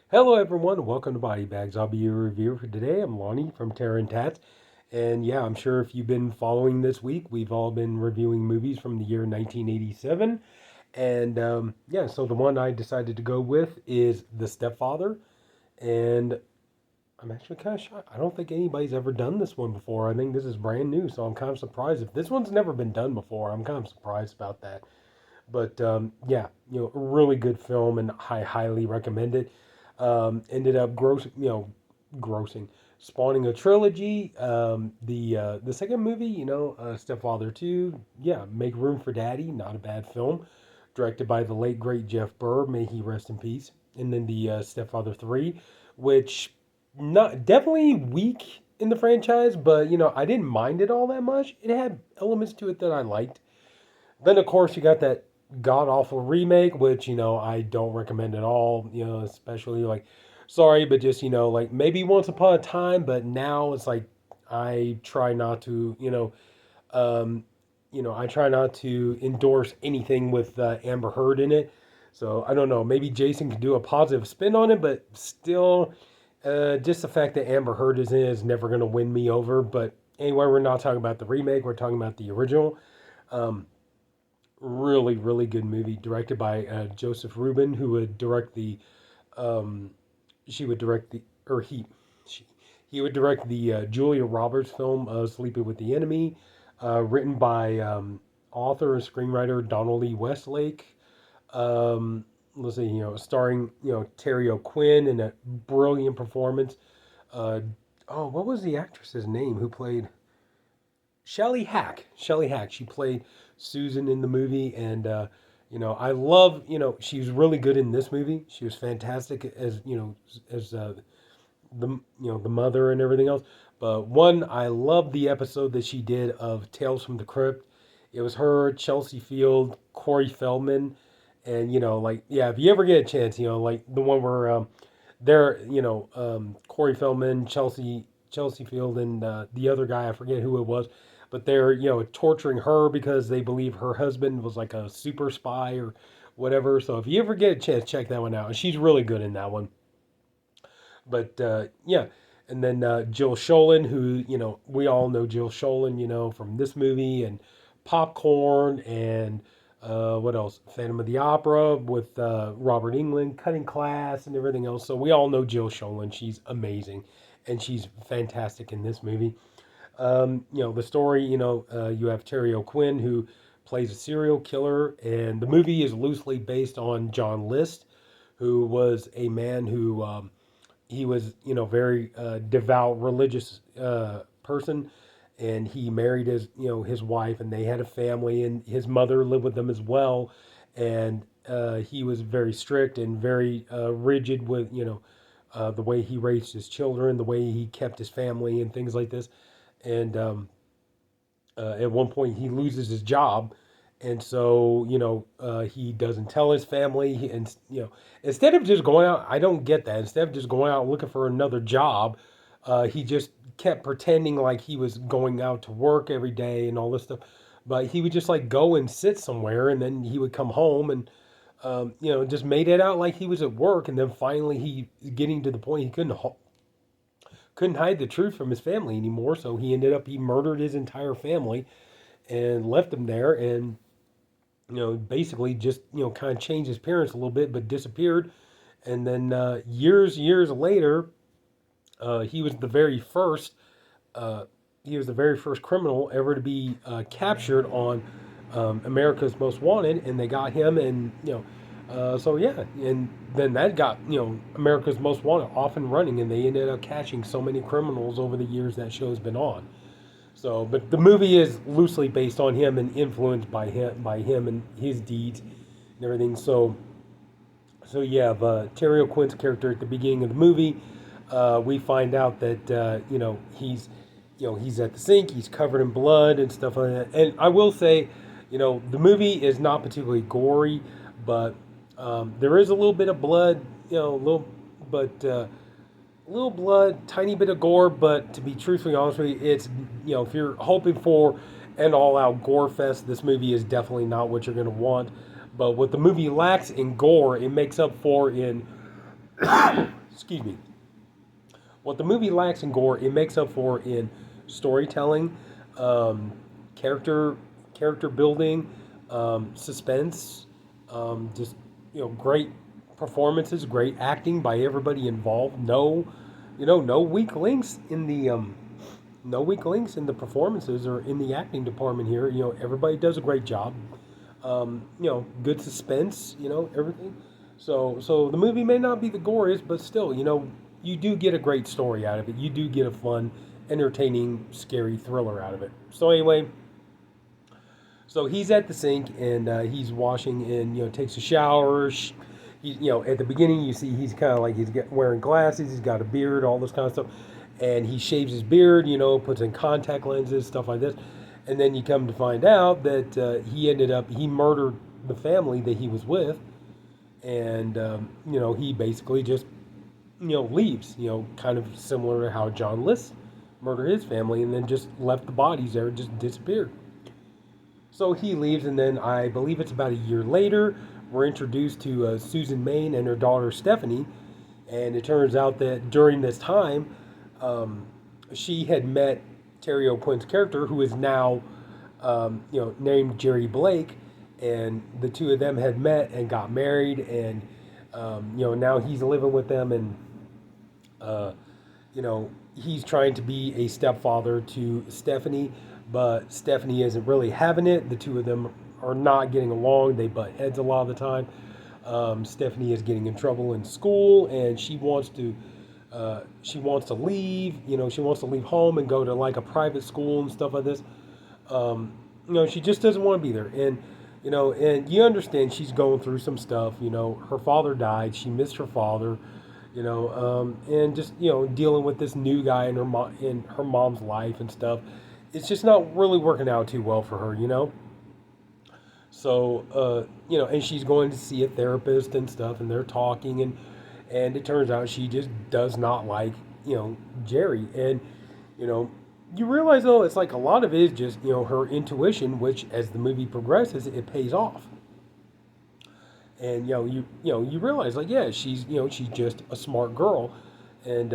Hello, everyone. Welcome to BodyBags. I'll be your reviewer for today. I'm Lonnie from Tats. And yeah, I'm sure if you've been following this week, we've all been reviewing movies from the year 1987. And yeah, so the one I decided to go with is The Stepfather. And I'm actually kind of shocked. I don't think anybody's ever done this one before. I think this is brand new. So I'm kind of surprised. If this one's never been done before, I'm kind of surprised about that. But yeah, a really good film, and I highly recommend it. Ended up grossing, spawning a trilogy. The second movie, Stepfather 2, yeah, Make Room for Daddy, not a bad film, directed by the late great Jeff Burr, may he rest in peace. And then the Stepfather 3, which not definitely weak in the franchise, but I didn't mind it all that much. It had elements to it that I liked. Then of course you got that god awful remake, which I don't recommend at all. Especially like, sorry, but just like maybe once upon a time, but now it's like I try not to, um, I try not to endorse anything with Amber Heard in it. So I don't know. Maybe Jason could do a positive spin on it, but still, just the fact that Amber Heard is in it is never going to win me over. But anyway, we're not talking about the remake. We're talking about the original. Um, Really, really good movie directed by Joseph Ruben, who would direct the, um, she would direct the, or she, he would direct the Julia Roberts film, Sleeping with the Enemy, written by author and screenwriter Donald E. Westlake. Let's see, starring, Terry O'Quinn in a brilliant performance. Uh, oh, what was the actress's name who played Shelley Hack? Shelley Hack. She played Susan in the movie, and I love. She was really good in this movie. She was fantastic as the the mother and everything else. But one, I love the episode that she did of Tales from the Crypt. It was her, Chelsea Field, Corey Feldman, and like yeah, if you ever get a chance, like the one where they're Corey Feldman, Chelsea Field, and the other guy, I forget who it was, but they're torturing her because they believe her husband was like a super spy or whatever. So if you ever get a chance, check that one out. And she's really good in that one. But yeah, and then Jill Schoelen, who we all know Jill Schoelen, from this movie and Popcorn and what else? Phantom of the Opera with Robert England, Cutting Class, and everything else. So we all know Jill Schoelen. She's amazing, and she's fantastic in this movie. The story, you have Terry O'Quinn who plays a serial killer, and the movie is loosely based on John List, who was a man who he was, very devout, religious person, and he married his wife, and they had a family, and his mother lived with them as well, and he was very strict and very rigid with the way he raised his children, the way he kept his family, and things like this, and at one point he loses his job, and so he doesn't tell his family, and instead of just going out, I don't get that, instead of just going out looking for another job, he just kept pretending like he was going out to work every day and all this stuff, but he would just like go and sit somewhere, and then he would come home and just made it out like he was at work, and then finally he getting to the point he couldn't hide the truth from his family anymore. So he murdered his entire family and left them there, and basically just kind of changed his appearance a little bit, but disappeared. And then years later, he was the very first. He was the very first criminal ever to be captured on America's Most Wanted, and they got him, and so yeah, and then that got America's Most Wanted off and running, and they ended up catching so many criminals over the years that show's been on. So, but the movie is loosely based on him and influenced by him and his deeds and everything. So you have Terry O'Quinn's character at the beginning of the movie. We find out that he's at the sink, he's covered in blood and stuff like that. And I will say, the movie is not particularly gory, but there is a little bit of blood, but a little blood, tiny bit of gore. But to be truthfully honest with you, it's if you're hoping for an all-out gore fest, this movie is definitely not what you're going to want. But what the movie lacks in gore, it makes up for in excuse me, what the movie lacks in gore, it makes up for in storytelling, um, character character building, suspense, just great performances, great acting by everybody involved. No weak links in the no weak links in the performances or in the acting department here. Everybody does a great job. Good suspense. Everything. So the movie may not be the goriest, but still, you do get a great story out of it. You do get a fun, entertaining, scary thriller out of it. So anyway, so he's at the sink and he's washing and takes a shower. At the beginning you see he's kind of like wearing glasses. He's got a beard, all this kind of stuff, and he shaves his beard. Puts in contact lenses, stuff like this, and then you come to find out that he murdered the family that he was with, and he basically just leaves. Kind of similar to how John List murdered his family and then just left the bodies there, and just disappeared. So he leaves, and then I believe it's about a year later, we're introduced to Susan Main and her daughter Stephanie, and it turns out that during this time, she had met Terry O'Quinn's character, who is now, named Jerry Blake, and the two of them had met and got married, and now he's living with them, and he's trying to be a stepfather to Stephanie, but Stephanie isn't really having it. The two of them are not getting along. They butt heads a lot of the time. Stephanie is getting in trouble in school, and she wants to leave. She wants to leave home and go to like a private school and stuff like this. She just doesn't want to be there. And you understand she's going through some stuff. Her father died. She missed her father. And just dealing with this new guy in her mom's life and stuff. It's just not really working out too well for her. So and she's going to see a therapist and stuff, and they're talking, and it turns out she just does not like Jerry, and you realize though it's like a lot of it is just her intuition, which as the movie progresses it pays off. And you realize like yeah she's just a smart girl, and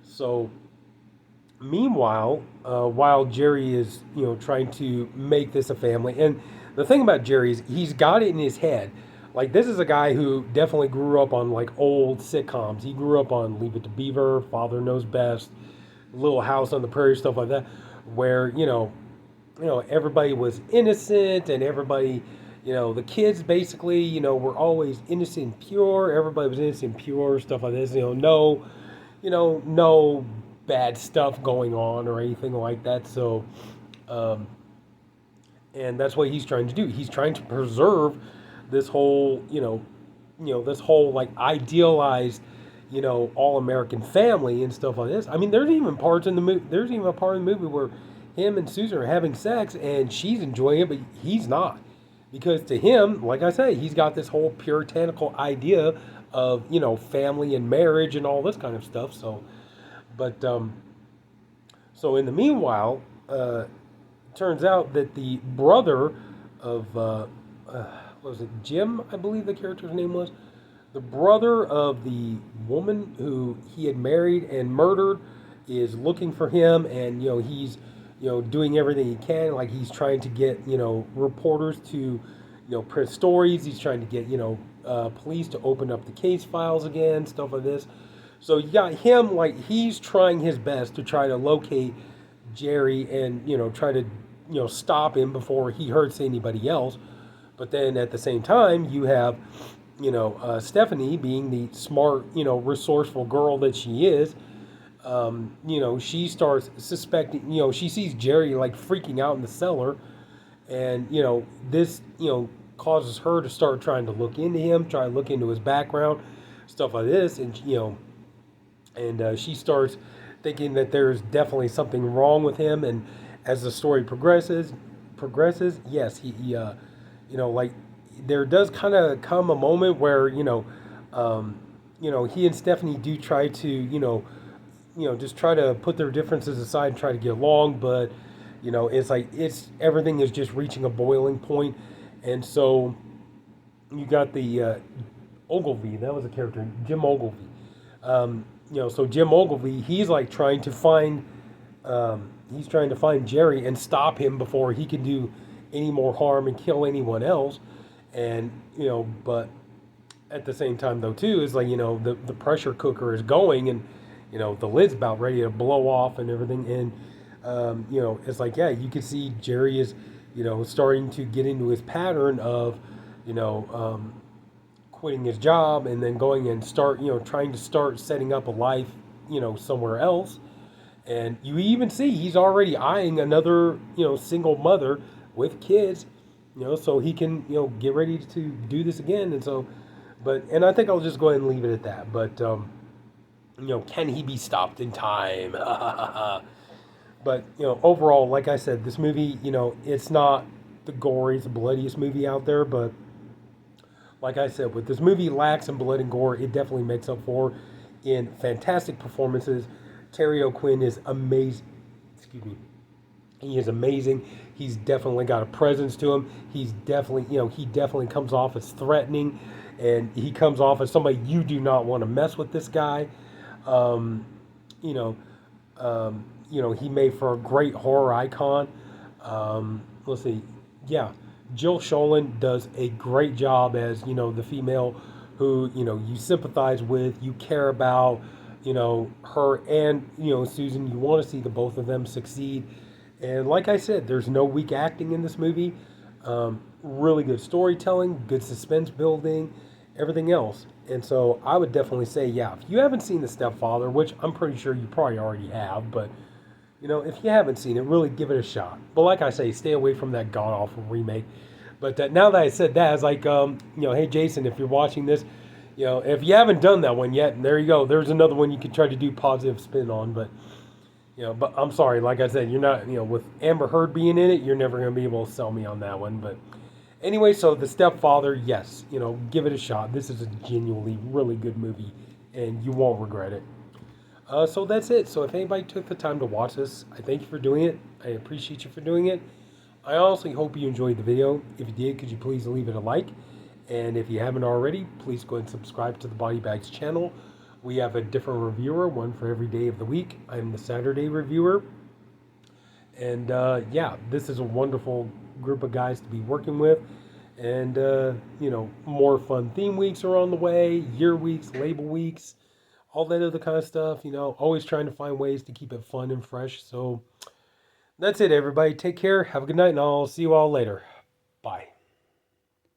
so meanwhile while Jerry is trying to make this a family, and the thing about Jerry is he's got it in his head, like this is a guy who definitely grew up on like old sitcoms. He grew up on Leave It to Beaver, Father Knows Best, Little House on the Prairie, stuff like that, where everybody was innocent, and everybody the kids basically, were always innocent and pure. Everybody was innocent and pure, stuff like this. No bad stuff going on or anything like that. So, and that's what he's trying to do. He's trying to preserve this whole, this whole like idealized, all American family and stuff like this. I mean, there's even parts in the movie. There's even a part in the movie where him and Susan are having sex, and she's enjoying it, but he's not. Because to him, like I say, he's got this whole puritanical idea of, family and marriage and all this kind of stuff. So, but, so in the meanwhile, turns out that the brother of, what was it, Jim, I believe the character's name was? The brother of the woman who he had married and murdered is looking for him, and, he's doing everything he can. Like he's trying to get, reporters to, print stories. He's trying to get, police to open up the case files again, stuff like this. So you got him, like he's trying his best to try to locate Jerry and, try to, stop him before he hurts anybody else. But then at the same time, you have, Stephanie being the smart, resourceful girl that she is. She starts suspecting, she sees Jerry like freaking out in the cellar, and, this, causes her to start trying to look into him, try to look into his background, stuff like this, and, she starts thinking that there's definitely something wrong with him, and as the story progresses, yes, he like there does kind of come a moment where, he and Stephanie do try to, just try to put their differences aside and try to get along, but, it's like, everything is just reaching a boiling point, and so, you got the, Ogilvy, that was a character, Jim Ogilvy, So Jim Ogilvy, he's like he's trying to find Jerry and stop him before he can do any more harm and kill anyone else. And but at the same time though too is like the pressure cooker is going, and the lid's about ready to blow off and everything. And it's like, yeah, you can see Jerry is starting to get into his pattern of you know um, quitting his job and then going and trying to start setting up a life somewhere else. And you even see he's already eyeing another single mother with kids, so he can get ready to do this again. And so and I think I'll just go ahead and leave it at that. But can he be stopped in time? But overall, like I said, this movie, it's not the goriest, bloodiest movie out there, but like I said, what this movie lacks in blood and gore, it definitely makes up for in fantastic performances. Terry O'Quinn is amazing. Excuse me. He is amazing. He's definitely got a presence to him. He's definitely, he definitely comes off as threatening, and he comes off as somebody you do not want to mess with. This guy, um, you know, he made for a great horror icon. Let's see, yeah, Jill Schoelen does a great job as the female who you sympathize with, you care about, her and Susan. You want to see the both of them succeed. And like I said, there's no weak acting in this movie. Really good storytelling, good suspense building, everything else. And so I would definitely say, yeah, if you haven't seen The Stepfather, which I'm pretty sure you probably already have, but if you haven't seen it, really give it a shot. But like I say, stay away from that god awful remake. But now that I said that, it's like, hey Jason, if you're watching this, if you haven't done that one yet, there you go. There's another one you can try to do positive spin on. But but I'm sorry, like I said, you're not, with Amber Heard being in it, you're never going to be able to sell me on that one. But anyway, so The Stepfather, yes, give it a shot. This is a genuinely really good movie, and you won't regret it. So that's it. So if anybody took the time to watch this, I thank you for doing it. I appreciate you for doing it. I honestly hope you enjoyed the video. If you did, could you please leave it a like? And if you haven't already, please go ahead and subscribe to the BodyBags channel. We have a different reviewer, one for every day of the week. I'm the Saturday reviewer. And yeah, this is a wonderful group of guys to be working with. And, more fun theme weeks are on the way, year weeks, label weeks, all that other kind of stuff. Always trying to find ways to keep it fun and fresh. So that's it, everybody. Take care. Have a good night, and I'll see you all later. Bye.